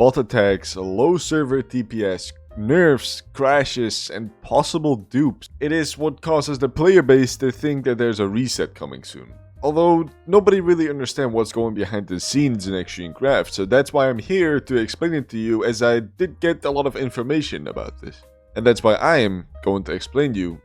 bot attacks, low server TPS, nerfs, crashes, and possible dupes. It is what causes the player base to think that there's a reset coming soon. Although nobody really understands what's going behind the scenes in Extreme Craft, so that's why I'm here to explain it to you, as I did get a lot of information about this. And that's why I am going to explain to you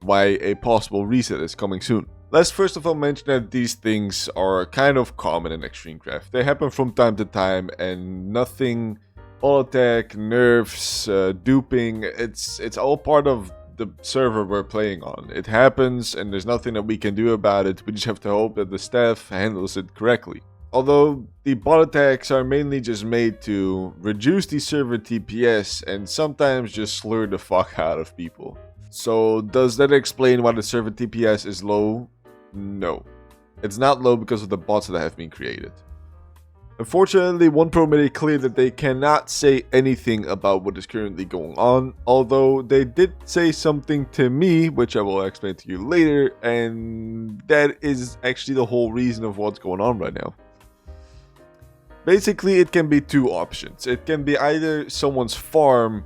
why a possible reset is coming soon. Let's first of all mention that these things are kind of common in Extreme Craft. They happen from time to time, and nothing, all attack, nerfs, duping, it's all part of the server we're playing on. It happens and there's nothing that we can do about it. We just have to hope that the staff handles it correctly. Although the bot attacks are mainly just made to reduce the server TPS and sometimes just slur the fuck out of people. So does that explain why the server TPS is low? No. It's not low because of the bots that have been created. Unfortunately, OnePro made it clear that they cannot say anything about what is currently going on, although they did say something to me, which I will explain to you later, and that is actually the whole reason of what's going on right now. Basically, it can be two options. It can be either someone's farm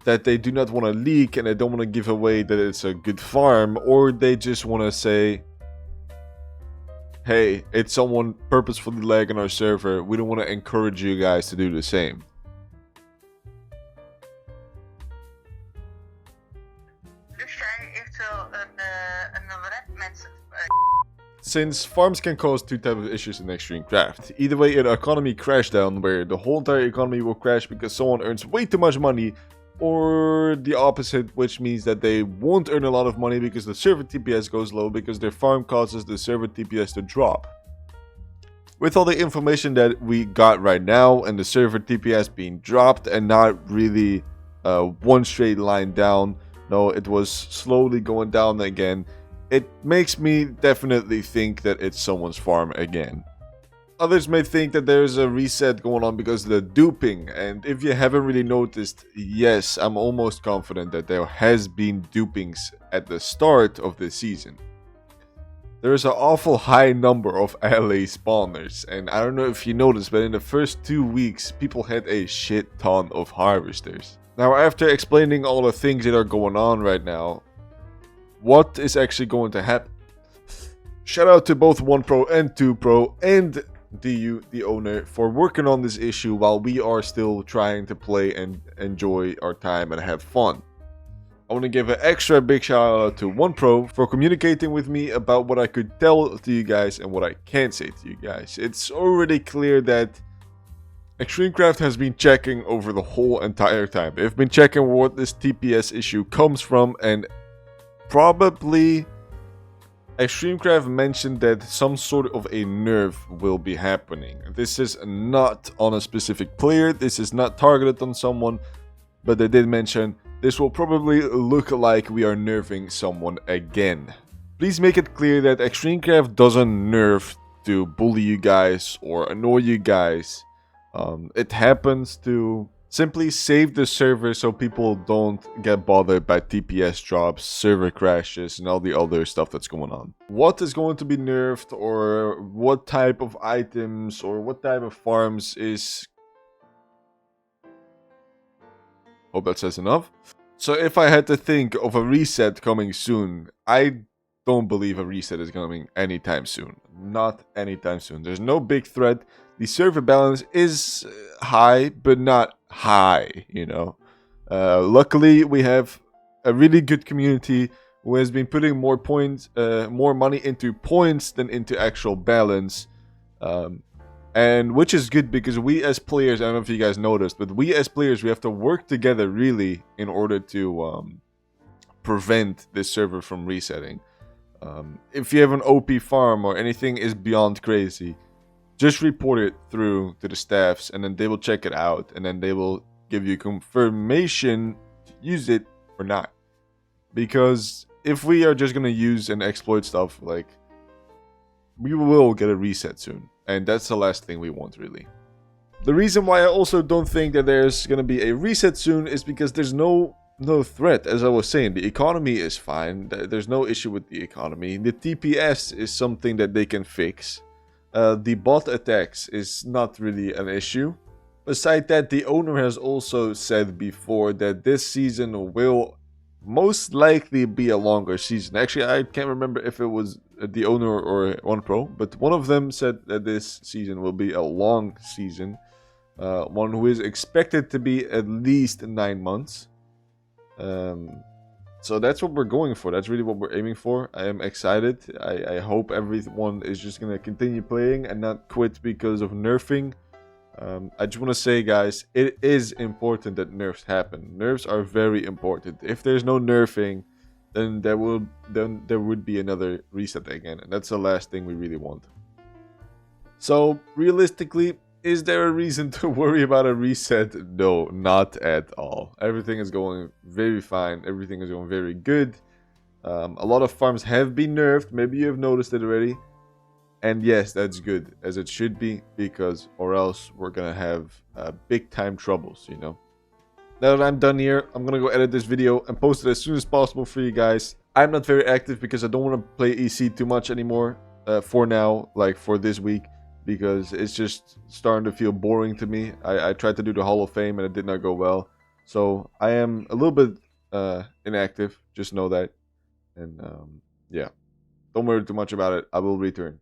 that they do not want to leak and they don't want to give away that it's a good farm, or they just want to say, hey, it's someone purposefully lagging our server. We don't want to encourage you guys to do the same. Since farms can cause two types of issues in Extreme Craft. Either way, an economy crash down where the whole entire economy will crash because someone earns way too much money, or the opposite, which means that they won't earn a lot of money because the server TPS goes low because their farm causes the server TPS to drop. With all the information that we got right now and the server TPS being dropped and not really one straight line down, no, it was slowly going down again, it makes me definitely think that it's someone's farm again. Others may think that there's a reset going on because of the duping, and if you haven't really noticed, yes, I'm almost confident that there has been dupings at the start of this season. There's an awful high number of LA spawners, and I don't know if you noticed, but in the first 2 weeks, people had a shit ton of harvesters. Now, after explaining all the things that are going on right now, what is actually going to happen? Shout out to both OnePro and 2Pro and DU, the owner, for working on this issue while we are still trying to play and enjoy our time and have fun. I want to give an extra big shout out to OnePro for communicating with me about what I could tell to you guys and what I can't say to you guys. It's already clear that Extreme Craft has been checking over the whole entire time. They've been checking what this TPS issue comes from, and probably Extreme Craft mentioned that some sort of a nerf will be happening. This is not on a specific player, this is not targeted on someone, but they did mention this will probably look like we are nerfing someone again. Please make it clear that Extreme Craft doesn't nerf to bully you guys or annoy you guys. It happens to simply save the server so people don't get bothered by TPS drops, server crashes, and all the other stuff that's going on. What is going to be nerfed, or what type of items, or what type of farms is... Hope that says enough. So if I had to think of a reset coming soon, I don't believe a reset is coming anytime soon. Not anytime soon. There's no big threat. The server balance is high, but not high, you know. Luckily, we have a really good community who has been putting more money into points than into actual balance. And which is good because we as players, I don't know if you guys noticed, but we as players, we have to work together really in order to prevent this server from resetting. If you have an OP farm or anything is beyond crazy, just report it through to the staffs and then they will check it out and then they will give you confirmation to use it or not. Because if we are just going to use and exploit stuff, like, we will get a reset soon. And that's the last thing we want, really. The reason why I also don't think that there's going to be a reset soon is because there's no threat. As I was saying, the economy is fine. There's no issue with the economy. The TPS is something that they can fix. The bot attacks is not really an issue. Besides that, the owner has also said before that this season will most likely be a longer season. Actually, I can't remember if it was the owner or One Pro, but one of them said that this season will be a long season. One who is expected to be at least 9 months. So that's what we're going for. That's really what we're aiming for. I am excited. I hope everyone is just going to continue playing and not quit because of nerfing. I just want to say, guys, it is important that nerfs happen. Nerfs are very important. If there's no nerfing, then there would be another reset again, and that's the last thing we really want. So realistically, is there a reason to worry about a reset? No, not at all. Everything is going very fine. Everything is going very good. A lot of farms have been nerfed. Maybe you have noticed it already. And yes, that's good, as it should be, because or else we're gonna have big time troubles, you know. Now that I'm done here, I'm gonna go edit this video and post it as soon as possible for you guys. I'm not very active because I don't want to play EC too much anymore for now, like for this week, because it's just starting to feel boring to me. I tried to do the Hall of Fame and it did not go well. So I am a little bit inactive, just know that. And yeah, don't worry too much about it. I will return.